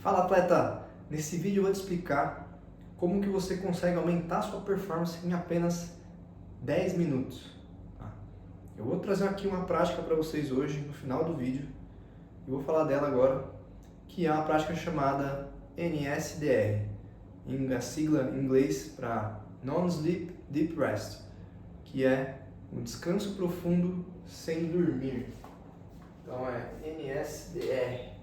Fala, atleta! Nesse vídeo eu vou te explicar como que você consegue aumentar sua performance em apenas 10 minutos. Tá? Eu vou trazer aqui uma prática para vocês hoje, no final do vídeo, e vou falar dela agora, que é uma prática chamada NSDR, a sigla em inglês para Non-Sleep Deep Rest, que é um descanso profundo sem dormir. Então é NSDR.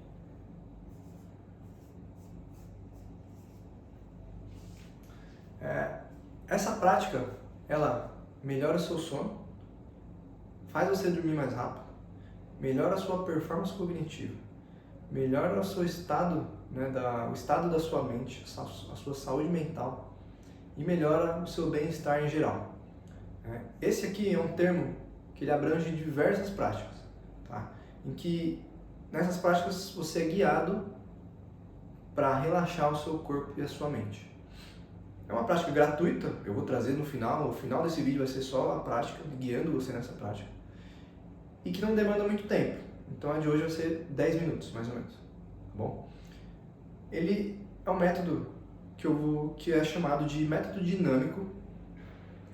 Essa prática, ela melhora o seu sono, faz você dormir mais rápido, melhora a sua performance cognitiva, melhora o seu estado, o estado da sua mente, a sua saúde mental e melhora o seu bem-estar em geral. Esse aqui é um termo que ele abrange diversas práticas, tá? Em que nessas práticas você é guiado para relaxar o seu corpo e a sua mente. É uma prática gratuita, eu vou trazer no final, o final desse vídeo vai ser só a prática, guiando você nessa prática, e que não demanda muito tempo. Então a de hoje vai ser 10 minutos, mais ou menos, tá bom? Ele é um método que é chamado de método dinâmico,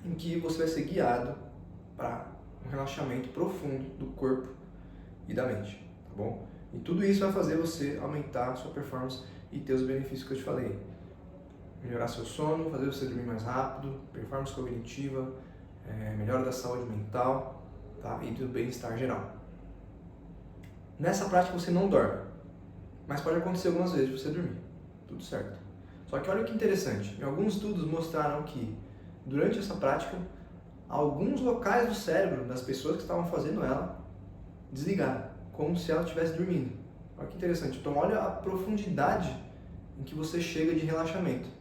em que você vai ser guiado para um relaxamento profundo do corpo e da mente, tá bom? E tudo isso vai fazer você aumentar a sua performance e ter os benefícios que eu te falei. Melhorar seu sono, fazer você dormir mais rápido, performance cognitiva, melhora da saúde mental, tá? E do bem-estar geral. Nessa prática você não dorme, mas pode acontecer algumas vezes de você dormir, tudo certo. Só que olha que interessante, em alguns estudos mostraram que durante essa prática, alguns locais do cérebro das pessoas que estavam fazendo ela desligaram, como se ela estivesse dormindo. Olha que interessante, então olha a profundidade em que você chega de relaxamento.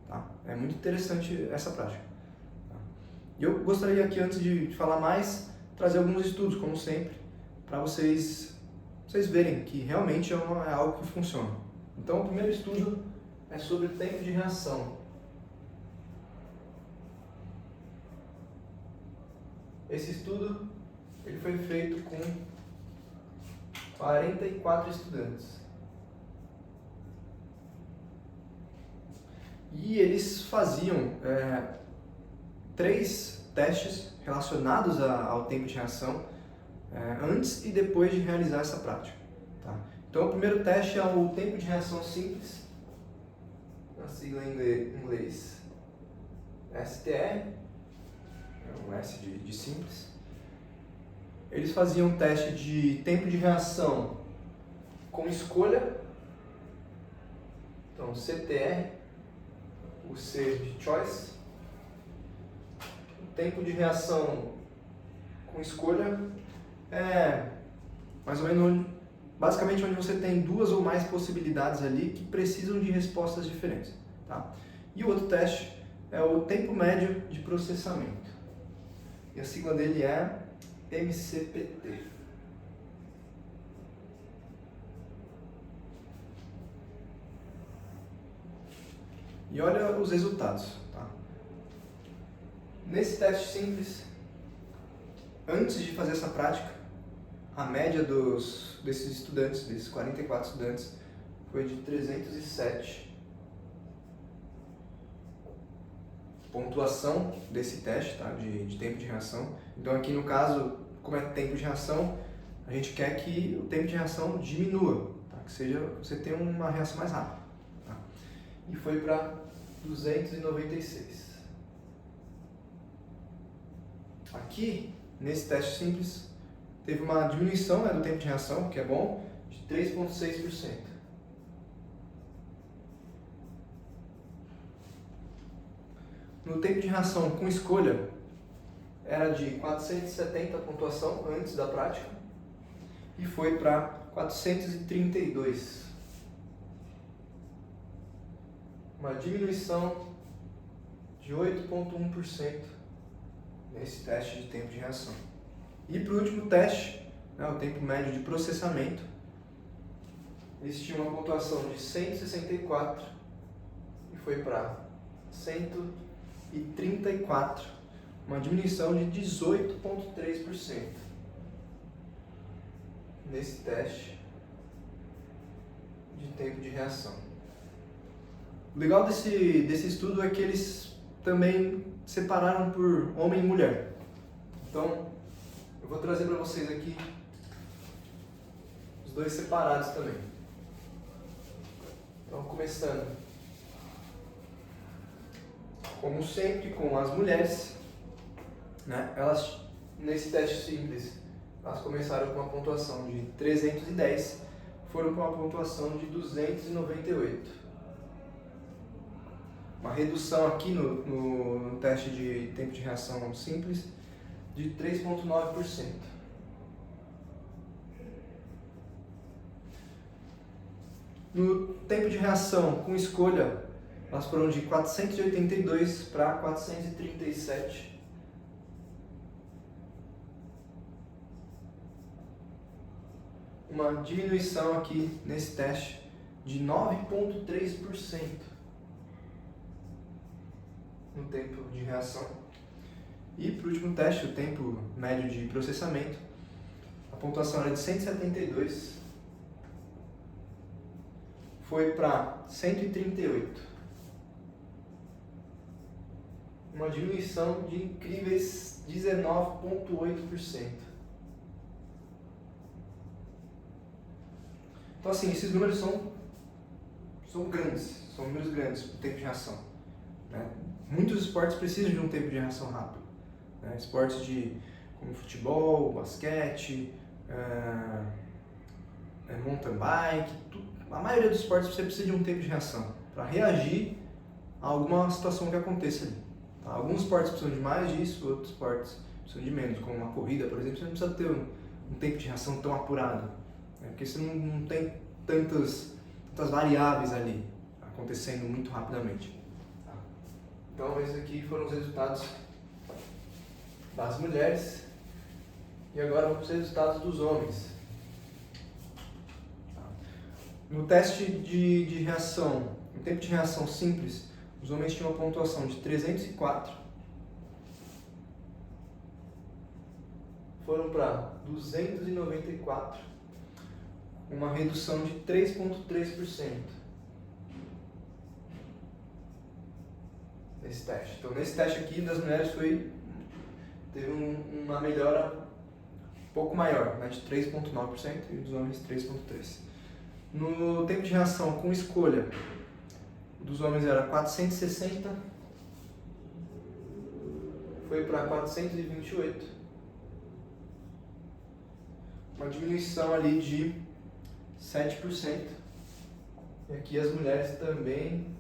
Tá? É muito interessante essa prática. Tá? E eu gostaria aqui, antes de falar mais, trazer alguns estudos, como sempre, para vocês verem que realmente é algo que funciona. Então, o primeiro estudo é sobre o tempo de reação. Esse estudo ele foi feito com 44 estudantes. E eles faziam 3 testes relacionados ao tempo de reação antes e depois de realizar essa prática. Tá? Então, o primeiro teste é o tempo de reação simples, na sigla em inglês STR, um S de simples. Eles faziam um teste de tempo de reação com escolha, então CTR, o C de choice. O tempo de reação com escolha é mais ou menos basicamente onde você tem 2 ou mais possibilidades ali que precisam de respostas diferentes. Tá? E o outro teste é o tempo médio de processamento. E a sigla dele é MCPT. E olha os resultados. Tá? Nesse teste simples, antes de fazer essa prática, a média desses estudantes, desses 44 estudantes, foi de 307. Pontuação desse teste, tá? de tempo de reação. Então aqui no caso, como é tempo de reação, a gente quer que o tempo de reação diminua, tá? Que você tenha uma reação mais rápida. Tá? E foi para 296. Aqui, nesse teste simples, teve uma diminuição do tempo de reação, que é bom, de 3,6%. No tempo de reação com escolha, era de 470 a pontuação antes da prática e foi para 432. Uma diminuição de 8,1% nesse teste de tempo de reação. E para o último teste, o tempo médio de processamento, eles tinham uma pontuação de 164 e foi para 134, uma diminuição de 18,3% nesse teste de tempo de reação. O legal desse estudo é que eles também separaram por homem e mulher. Então, eu vou trazer para vocês aqui os dois separados também. Então, começando, como sempre, com as mulheres, né? Elas, nesse teste simples, elas começaram com uma pontuação de 310, foram com uma pontuação de 298. Uma redução aqui no teste de tempo de reação simples de 3,9%. No tempo de reação com escolha, elas foram de 482 para 437. Uma diminuição aqui nesse teste de 9,3% no tempo de reação. E para o último teste, o tempo médio de processamento, a pontuação era de 172, foi para 138. Uma diminuição de incríveis 19,8%. Então, assim, esses números são grandes, são números grandes para o tempo de reação, né? Muitos esportes precisam de um tempo de reação rápido, né? Esportes como futebol, basquete, mountain bike, a maioria dos esportes você precisa de um tempo de reação para reagir a alguma situação que aconteça ali. Tá? Alguns esportes precisam de mais disso, outros esportes precisam de menos, como uma corrida, por exemplo, você não precisa ter um tempo de reação tão apurado, né? Porque você não tem tantas variáveis ali acontecendo muito rapidamente. Tá? Então, esses aqui foram os resultados das mulheres e agora vamos para os resultados dos homens. No teste de reação, no tempo de reação simples, os homens tinham uma pontuação de 304, foram para 294, uma redução de 3,3% nesse teste. Então, nesse teste aqui das mulheres teve uma melhora um pouco maior, né, de 3,9% e dos homens 3,3%. No tempo de reação com escolha, dos homens era 460, foi para 428. Uma diminuição ali de 7%. E aqui as mulheres também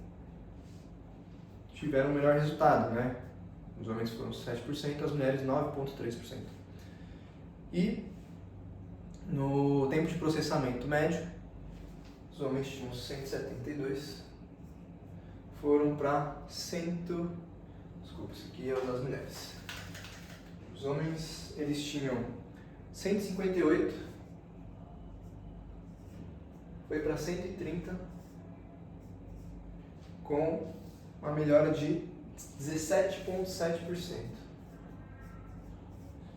tiveram o melhor resultado, né? Os homens foram 7%, as mulheres 9,3%. E no tempo de processamento médio, os homens tinham 172, foram para 100. Desculpa, isso aqui é o das mulheres. Os homens, eles tinham 158, foi para 130, com uma melhora de 17,7%.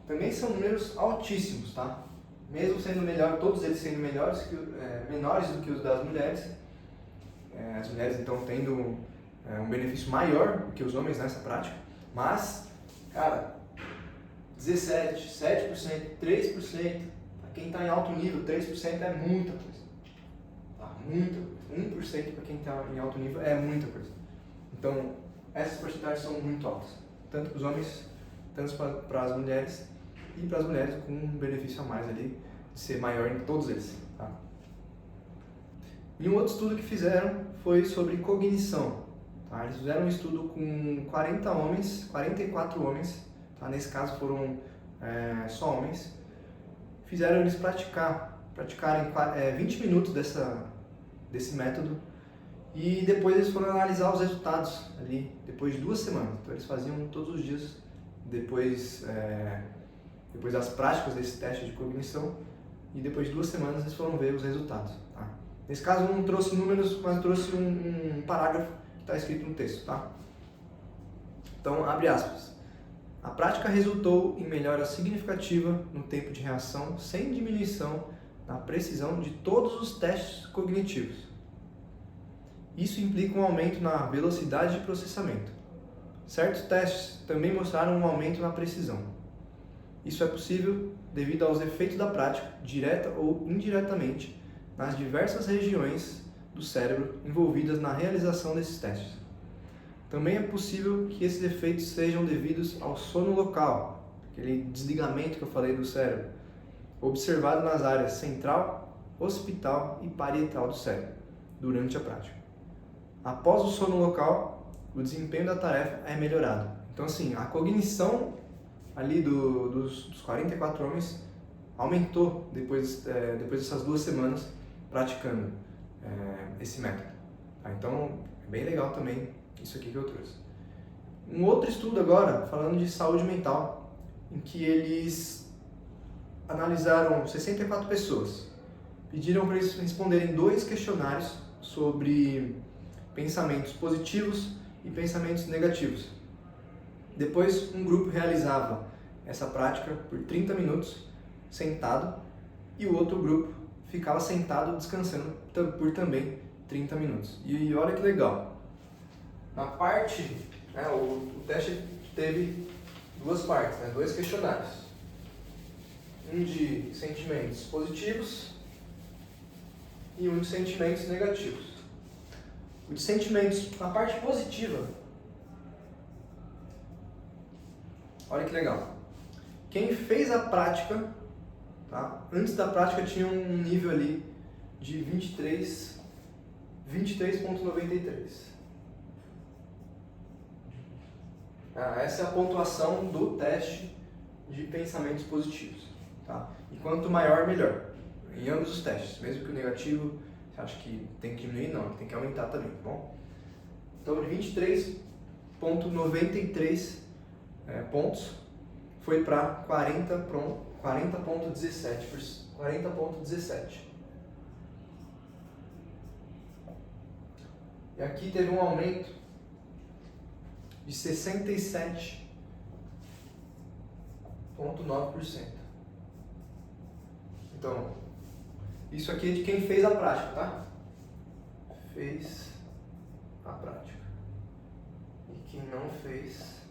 Também são números altíssimos, tá? Mesmo sendo melhor, todos eles sendo menores do que os das mulheres, as mulheres então tendo um benefício maior do que os homens nessa prática, mas, cara, 17%, 7%, 3%, para quem está em alto nível, 3% é muita coisa. Tá? Muita coisa. 1% para quem está em alto nível é muita coisa. Então, essas porcentagens são muito altas, tanto para os homens, tanto para as mulheres, e para as mulheres com um benefício a mais ali, de ser maior em todos eles. Tá? E um outro estudo que fizeram foi sobre cognição. Tá? Eles fizeram um estudo com 44 homens, tá? Nesse caso foram só homens. Fizeram eles praticarem 20 minutos desse método e depois eles foram analisar os resultados ali, depois de 2 semanas. Então eles faziam todos os dias, depois das práticas desse teste de cognição, e depois de 2 semanas eles foram ver os resultados. Tá? Nesse caso eu não trouxe números, mas trouxe um parágrafo que está escrito no texto. Tá? Então, abre aspas. A prática resultou em melhora significativa no tempo de reação, sem diminuição na precisão de todos os testes cognitivos. Isso implica um aumento na velocidade de processamento. Certos testes também mostraram um aumento na precisão. Isso é possível devido aos efeitos da prática, direta ou indiretamente, nas diversas regiões do cérebro envolvidas na realização desses testes. Também é possível que esses efeitos sejam devidos ao sono local, aquele desligamento que eu falei do cérebro, observado nas áreas central, occipital e parietal do cérebro, durante a prática. Após o sono local, o desempenho da tarefa é melhorado. Então, assim, a cognição ali dos 44 homens aumentou depois dessas 2 semanas praticando esse método. Tá? Então, é bem legal também isso aqui que eu trouxe. Um outro estudo agora, falando de saúde mental, em que eles analisaram 64 pessoas. Pediram para eles responderem 2 questionários sobre pensamentos positivos e pensamentos negativos. Depois, um grupo realizava essa prática por 30 minutos, sentado, e o outro grupo ficava sentado descansando por também 30 minutos. E olha que legal. Na parte, o teste teve 2 partes, 2 questionários. Um de sentimentos positivos e um de sentimentos negativos. O de sentimentos, na parte positiva, olha que legal. Quem fez a prática, tá? Antes da prática tinha um nível ali de 23.93. Essa é a pontuação do teste de pensamentos positivos. Tá? E quanto maior, melhor. Em ambos os testes. Mesmo que o negativo, você acha que tem que diminuir? Não, tem que aumentar também, tá bom? Então, de 23.93 pontos, foi para 40.17. E aqui teve um aumento de 67,9%. Então, isso aqui é de quem fez a prática, tá? Fez a prática. E quem não fez,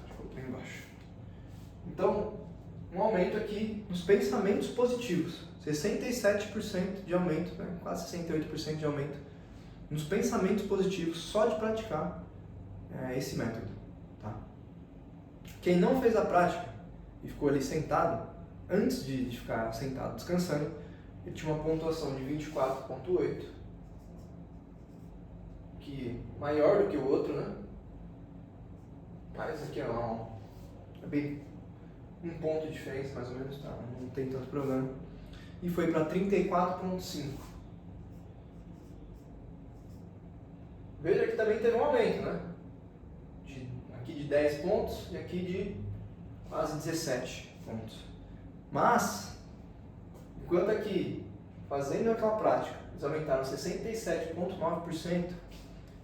ficou aqui embaixo. Então, um aumento aqui nos pensamentos positivos. 67% de aumento, quase 68% de aumento nos pensamentos positivos só de praticar esse método. Tá? Quem não fez a prática e ficou ali sentado, antes de ficar sentado descansando, ele tinha uma pontuação de 24.8, que é maior do que o outro, né? Mas aqui é bem um ponto de diferença, mais ou menos, tá? Não tem tanto problema. E foi para 34.5. Veja que também teve um aumento, né? Aqui de 10 pontos e aqui de quase 17 pontos. Mas, enquanto aqui, fazendo aquela prática, eles aumentaram 67,9%,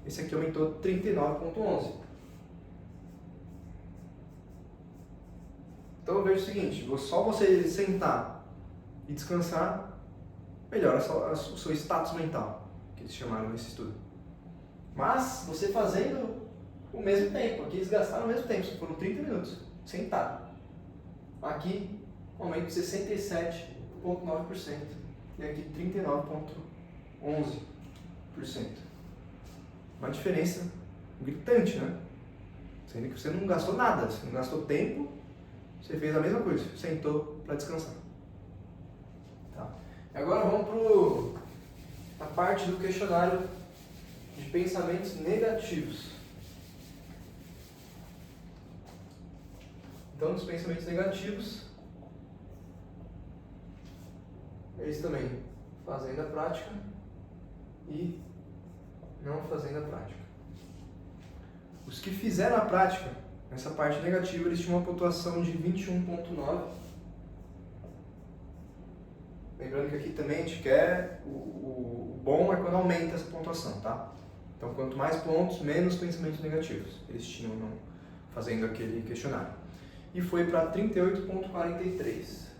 esse aqui aumentou 39,11%. Então eu vejo o seguinte, só você sentar e descansar, melhora o seu status mental, que eles chamaram nesse estudo. Mas, você fazendo o mesmo tempo, aqui eles gastaram o mesmo tempo, foram 30 minutos, sentado. Aqui, um aumento de 67,9% e aqui 39,11%. Uma diferença gritante, né? Sendo que você não gastou nada, você não gastou tempo, você fez a mesma coisa, sentou para descansar. Tá? Agora vamos para a parte do questionário de pensamentos negativos. Então, nos pensamentos negativos, eles também fazendo a prática e não fazendo a prática. Os que fizeram a prática, nessa parte negativa, eles tinham uma pontuação de 21,9. Lembrando que aqui também a gente quer, o bom é quando aumenta essa pontuação, tá? Então, quanto mais pontos, menos pensamentos negativos eles tinham fazendo aquele questionário. E foi para 38,43.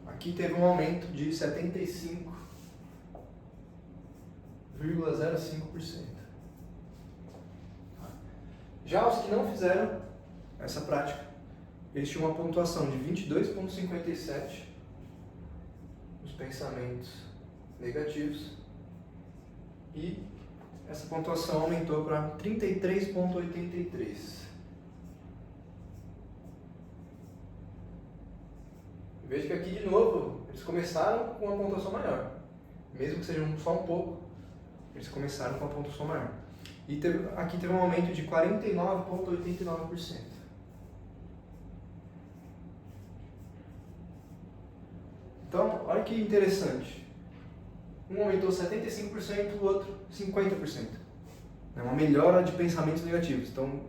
aqui teve um aumento de 75,05%. Já os que não fizeram essa prática, eles tinham uma pontuação de 22,57 nos pensamentos negativos e essa pontuação aumentou para 33,83. Veja que aqui de novo eles começaram com uma pontuação maior, mesmo que seja só um pouco, eles começaram com uma pontuação maior. E aqui teve um aumento de 49,89%. Então, olha que interessante. Um aumentou 75%, o outro 50%. É uma melhora de pensamentos negativos. Então,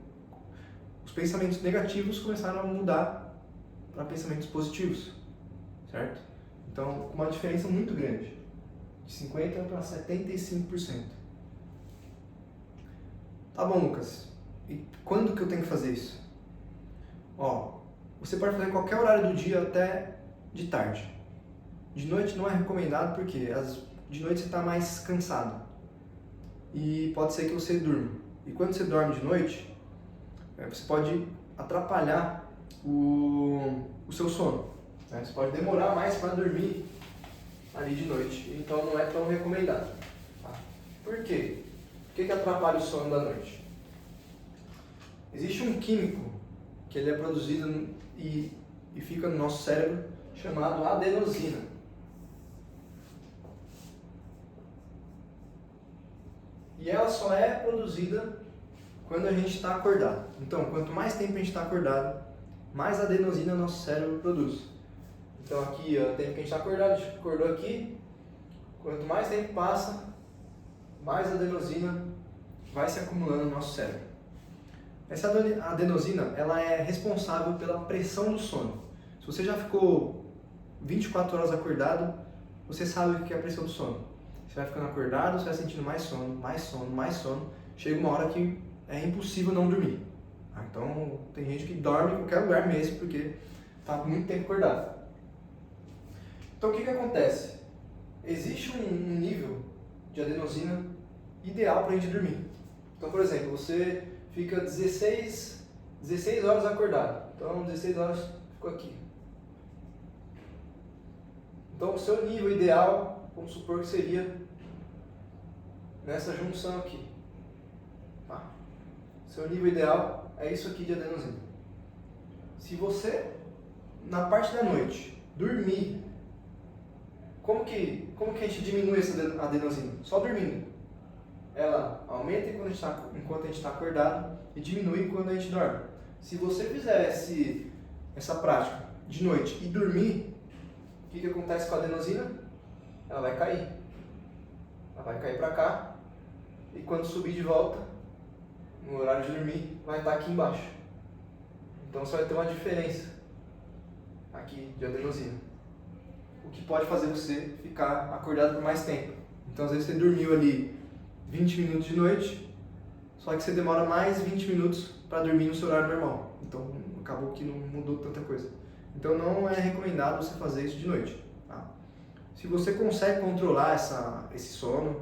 os pensamentos negativos começaram a mudar para pensamentos positivos, certo? Então, uma diferença muito grande, de 50% para 75%. Tá bom, Lucas. E quando que eu tenho que fazer isso? Ó, você pode fazer em qualquer horário do dia até de tarde. De noite não é recomendado porque de noite você está mais cansado e pode ser que você durma. E quando você dorme de noite, você pode atrapalhar o seu sono. Você pode demorar mais para dormir ali de noite, então não é tão recomendado. Tá? Por quê? Por que atrapalha o sono da noite? Existe um químico que ele é produzido e fica no nosso cérebro chamado adenosina. E ela só é produzida quando a gente está acordado. Então, quanto mais tempo a gente está acordado, mais adenosina nosso cérebro produz. Então aqui, o tempo que a gente está acordado, a gente acordou aqui, quanto mais tempo passa, mais adenosina vai se acumulando no nosso cérebro. Essa adenosina, ela é responsável pela pressão do sono. Se você já ficou 24 horas acordado, você sabe o que é a pressão do sono. Você vai ficando acordado, você vai sentindo mais sono, mais sono, mais sono. Chega uma hora que é impossível não dormir. Então, tem gente que dorme em qualquer lugar mesmo, porque está muito tempo acordado. Então, o que acontece? Existe um nível de adenosina ideal para a gente dormir. Então, por exemplo, você fica 16 horas acordado. Então, 16 horas ficou aqui. Então, o seu nível ideal, vamos supor que seria nessa junção aqui. Tá? Seu nível ideal é isso aqui de adenosina. Se você, na parte da noite, dormir, como que a gente diminui essa adenosina? Só dormindo. Ela aumenta enquanto a gente está acordado e diminui quando a gente dorme. Se você fizer essa prática de noite e dormir, o que acontece com a adenosina? Ela vai cair. Ela vai cair para cá e quando subir de volta, no horário de dormir, vai estar aqui embaixo. Então você vai ter uma diferença aqui de adenosina. O que pode fazer você ficar acordado por mais tempo. Então às vezes você dormiu ali 20 minutos de noite, só que você demora mais 20 minutos para dormir no seu horário normal. Então acabou que não mudou tanta coisa. Então não é recomendado você fazer isso de noite. Tá? Se você consegue controlar esse sono,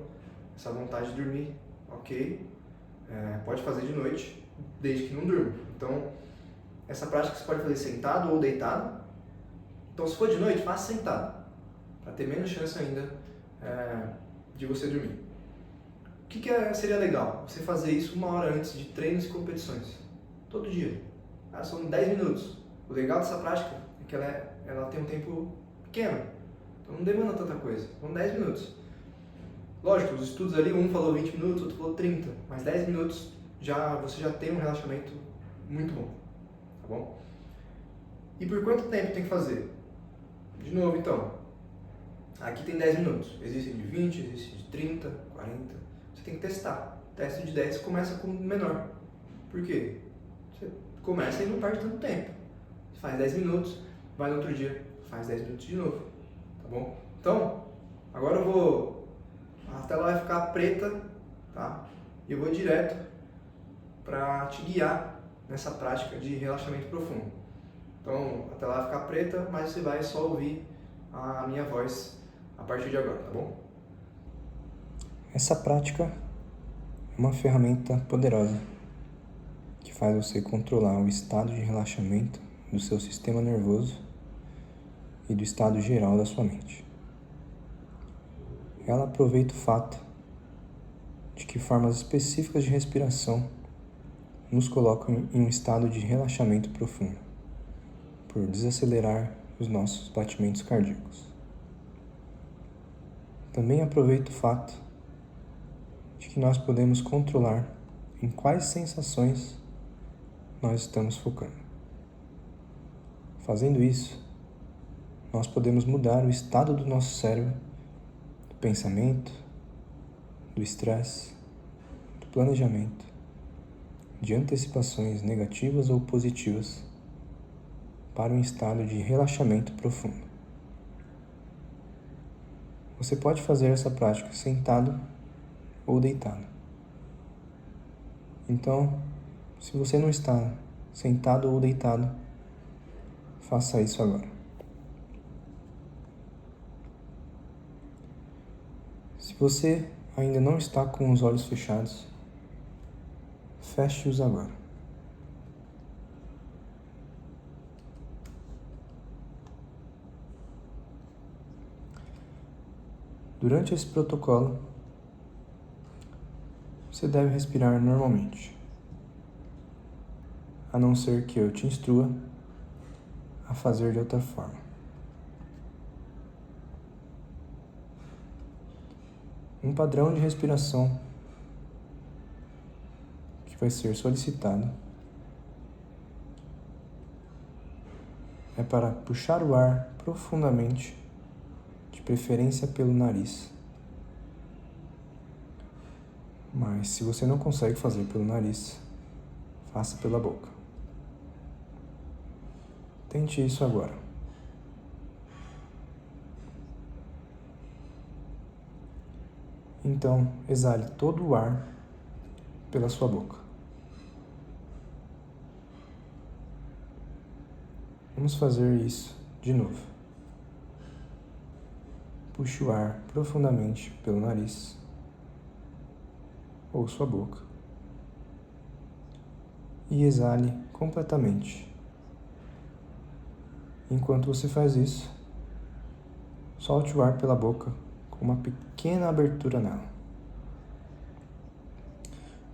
essa vontade de dormir, ok, pode fazer de noite, desde que não durma. Então essa prática você pode fazer sentado ou deitado. Então se for de noite, faça sentado, para ter menos chance ainda de você dormir. O que seria legal? Você fazer isso 1 hora antes de treinos e competições, todo dia. São 10 minutos. O legal dessa prática é que ela tem um tempo pequeno, então não demanda tanta coisa, são 10 minutos. Lógico, os estudos ali, um falou 20 minutos, outro falou 30, mas 10 minutos você já tem um relaxamento muito bom, tá bom? E por quanto tempo tem que fazer? De novo então, aqui tem 10 minutos, existem de 20, existem de 30, 40, você tem que testar. Teste de 10 começa com o menor. Por quê? Você começa e não perde tanto tempo. Você faz 10 minutos, vai no outro dia, faz 10 minutos de novo, tá bom? Então, agora a tela vai ficar preta, tá? E eu vou direto para te guiar nessa prática de relaxamento profundo. Então, a tela vai ficar preta, mas você vai só ouvir a minha voz a partir de agora, tá bom? Essa prática é uma ferramenta poderosa que faz você controlar o estado de relaxamento do seu sistema nervoso e do estado geral da sua mente. Ela aproveita o fato de que formas específicas de respiração nos colocam em um estado de relaxamento profundo, por desacelerar os nossos batimentos cardíacos. Também aproveita o fato de que nós podemos controlar em quais sensações nós estamos focando. Fazendo isso, nós podemos mudar o estado do nosso cérebro, do pensamento, do estresse, do planejamento, de antecipações negativas ou positivas para um estado de relaxamento profundo. Você pode fazer essa prática sentado ou deitado. Então, se você não está sentado ou deitado, faça isso agora. Se você ainda não está com os olhos fechados, feche-os agora. Durante esse protocolo, você deve respirar normalmente, a não ser que eu te instrua a fazer de outra forma. Um padrão de respiração que vai ser solicitado é para puxar o ar profundamente, de preferência pelo nariz. Mas se você não consegue fazer pelo nariz, faça pela boca. Tente isso agora. Então, exale todo o ar pela sua boca. Vamos fazer isso de novo. Puxe o ar profundamente pelo nariz ou sua boca e exale completamente. Enquanto você faz isso, solte o ar pela boca com uma pequena abertura nela,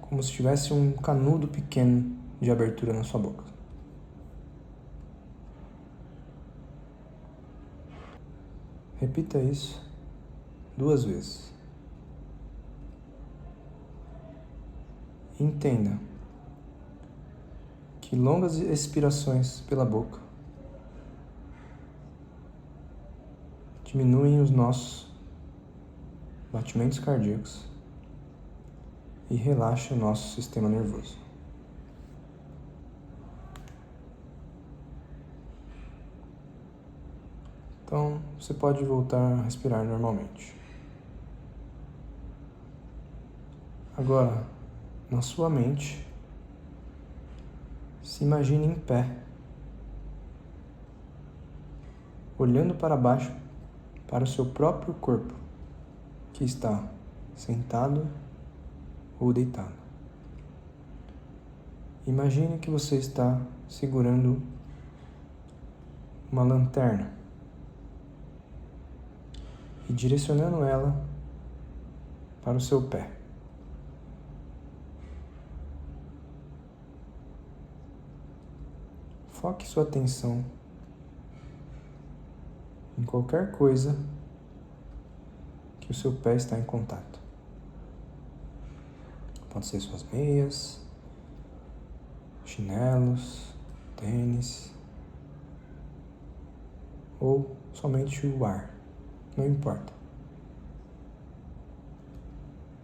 como se tivesse um canudo pequeno de abertura na sua boca. Repita isso 2 vezes. Entenda que longas expirações pela boca diminuem os nossos batimentos cardíacos e relaxam o nosso sistema nervoso. Então, você pode voltar a respirar normalmente. Agora, na sua mente, se imagine em pé, olhando para baixo para o seu próprio corpo, que está sentado ou deitado. Imagine que você está segurando uma lanterna e direcionando ela para o seu pé. Foque sua atenção em qualquer coisa que o seu pé está em contato. Pode ser suas meias, chinelos, tênis, ou somente o ar, não importa.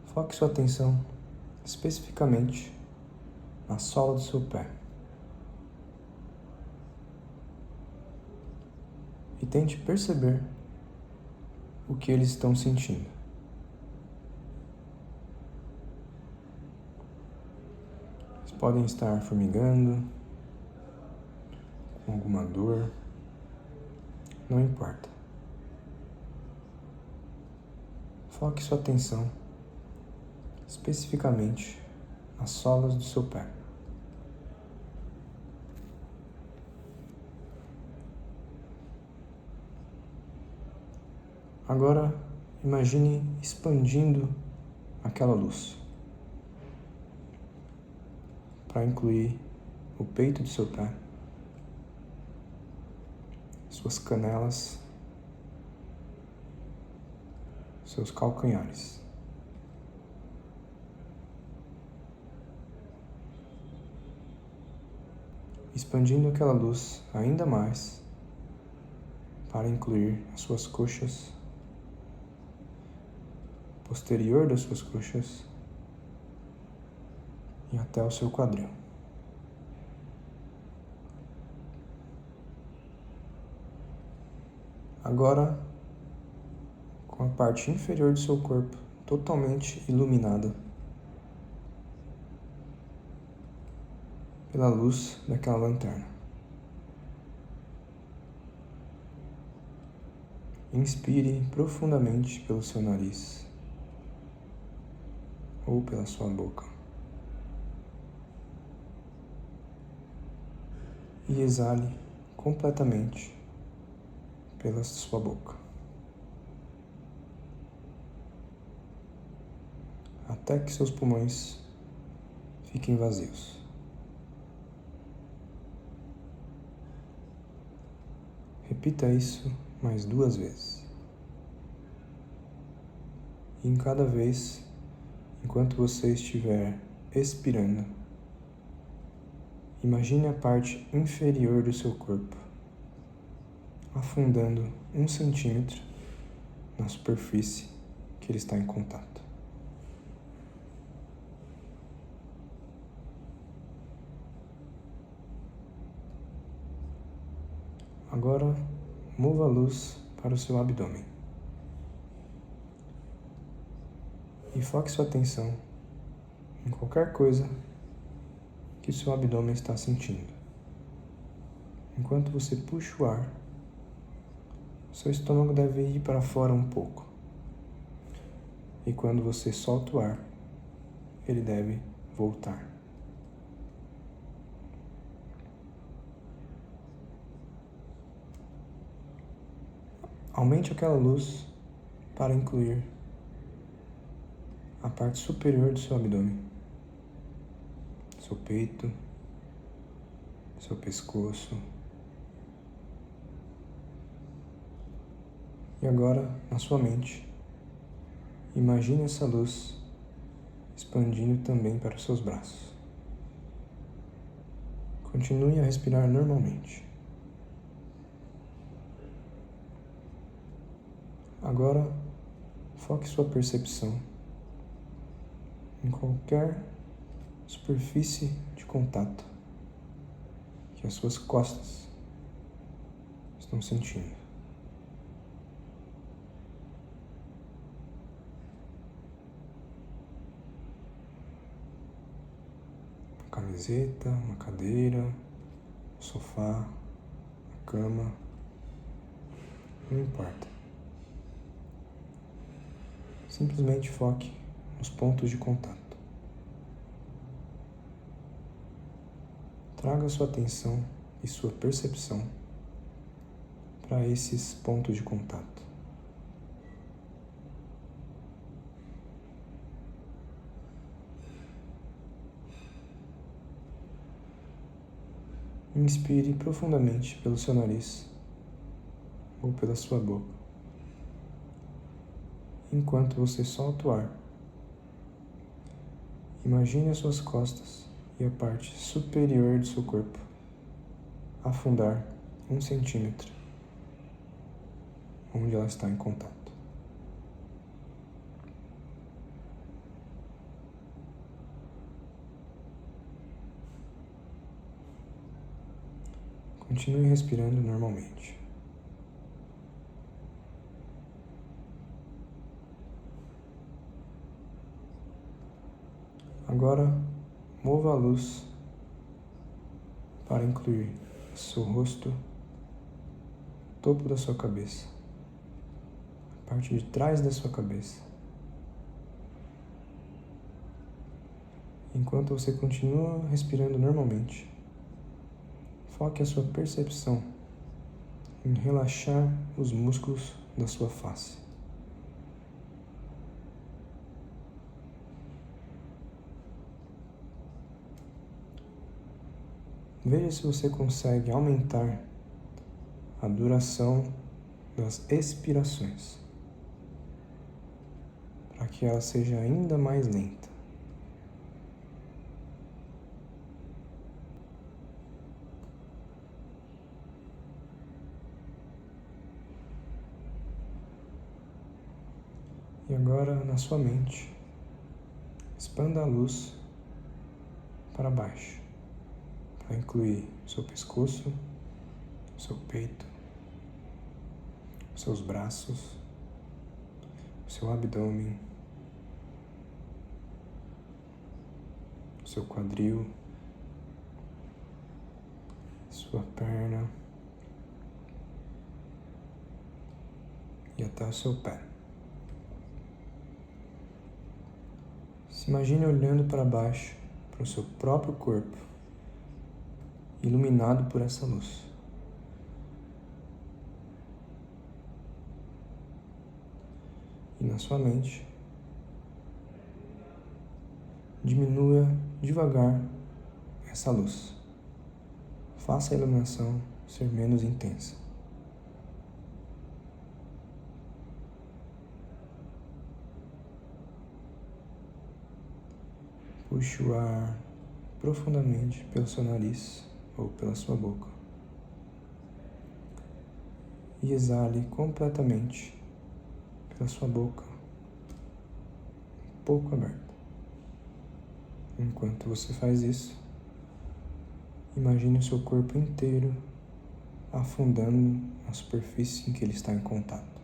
Foque sua atenção especificamente na sola do seu pé. E tente perceber o que eles estão sentindo. Eles podem estar formigando, com alguma dor, não importa. foque sua atenção especificamente nas solas do seu pé. Agora, imagine expandindo aquela luz para incluir o peito do seu pé, suas canelas, seus calcanhares. Expandindo aquela luz ainda mais para incluir as suas coxas, posterior das suas coxas e até o seu quadril. Agora, com a parte inferior do seu corpo totalmente iluminada pela luz daquela lanterna. Inspire profundamente pelo seu nariz ou pela sua boca e exale completamente pela sua boca, até que seus pulmões fiquem vazios. Repita isso mais 2 vezes. E em cada vez, enquanto você estiver expirando, imagine a parte inferior do seu corpo afundando 1 centímetro na superfície que ele está em contato. Agora, mova a luz para o seu abdômen e foque sua atenção em qualquer coisa que o seu abdômen está sentindo. Enquanto você puxa o ar, seu estômago deve ir para fora um pouco. E quando você solta o ar, ele deve voltar. Aumente aquela luz para incluir a parte superior do seu abdômen, seu peito, seu pescoço. E agora, na sua mente, imagine essa luz expandindo também para os seus braços. Continue a respirar normalmente. Agora, foque sua percepção em qualquer superfície de contato que as suas costas estão sentindo. Uma camiseta, uma cadeira, um sofá, a cama, não importa. Simplesmente foque nos pontos de contato. Traga sua atenção e sua percepção para esses pontos de contato. Inspire profundamente pelo seu nariz ou pela sua boca, enquanto você solta o ar. Imagine as suas costas e a parte superior do seu corpo afundar 1 centímetro, onde ela está em contato. Continue respirando normalmente. Agora, mova a luz para incluir seu rosto, topo da sua cabeça, a parte de trás da sua cabeça Enquanto você continua respirando normalmente, foque a sua percepção em relaxar os músculos da sua face. Veja se você consegue aumentar a duração das expirações, para que ela seja ainda mais lenta. E agora, na sua mente, expanda a luz para baixo, para incluir seu pescoço, seu peito, seus braços, seu abdômen, seu quadril, sua perna e até o seu pé. Se imagine olhando para baixo, para o seu próprio corpo, iluminado por essa luz. E na sua mente, diminua devagar essa luz. Faça a iluminação ser menos intensa. Puxe o ar profundamente pelo seu nariz ou pela sua boca e exale completamente pela sua boca, um pouco aberta. Enquanto você faz isso, imagine o seu corpo inteiro afundando na superfície em que ele está em contato.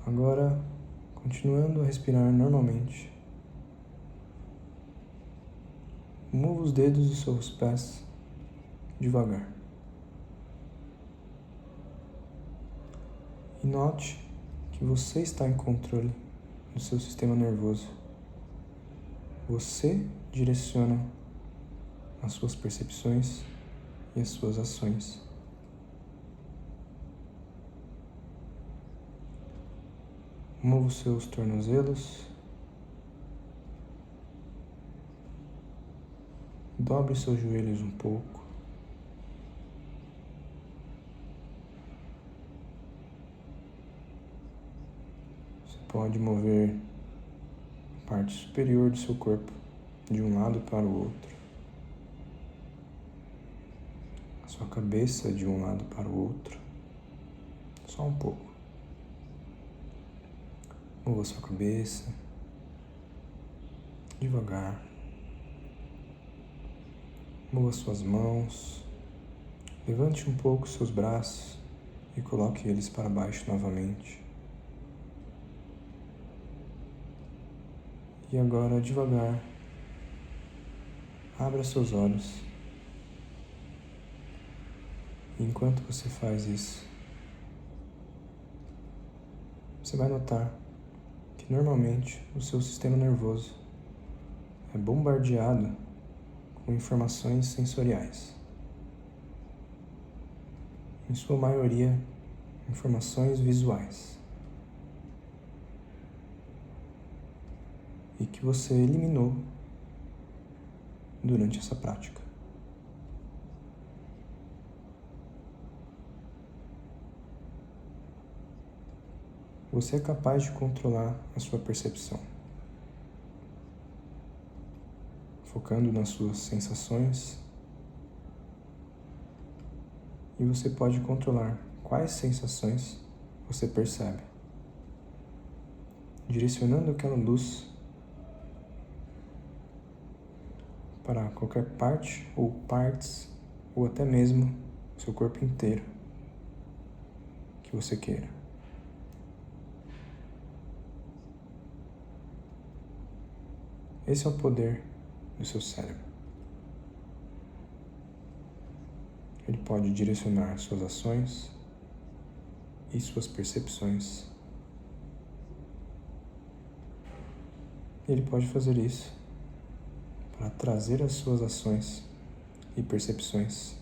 Agora, continuando a respirar normalmente, mova os dedos dos seus pés devagar. E note que você está em controle do seu sistema nervoso. Você direciona as suas percepções e as suas ações. Mova os seus tornozelos. Dobre seus joelhos um pouco. Você pode mover a parte superior do seu corpo de um lado para o outro. A sua cabeça de um lado para o outro. Só um pouco. Mova sua cabeça, devagar. Mova suas mãos. Levante um pouco seus braços e coloque eles para baixo novamente. E agora, devagar, abra seus olhos. E enquanto você faz isso, você vai notar que normalmente o seu sistema nervoso é bombardeado com informações sensoriais. Em sua maioria, informações visuais. E que você eliminou durante essa prática. Você é capaz de controlar a sua percepção, focando nas suas sensações, e você pode controlar quais sensações você percebe, direcionando aquela luz para qualquer parte ou partes, ou até mesmo o seu corpo inteiro que você queira. Esse é o poder do seu cérebro. Ele pode direcionar suas ações e suas percepções. Ele pode fazer isso para trazer as suas ações e percepções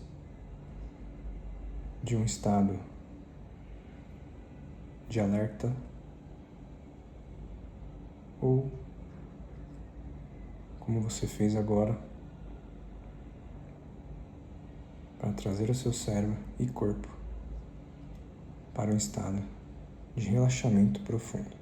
de um estado de alerta ou, como você fez agora, para trazer o seu cérebro e corpo para um estado de relaxamento profundo.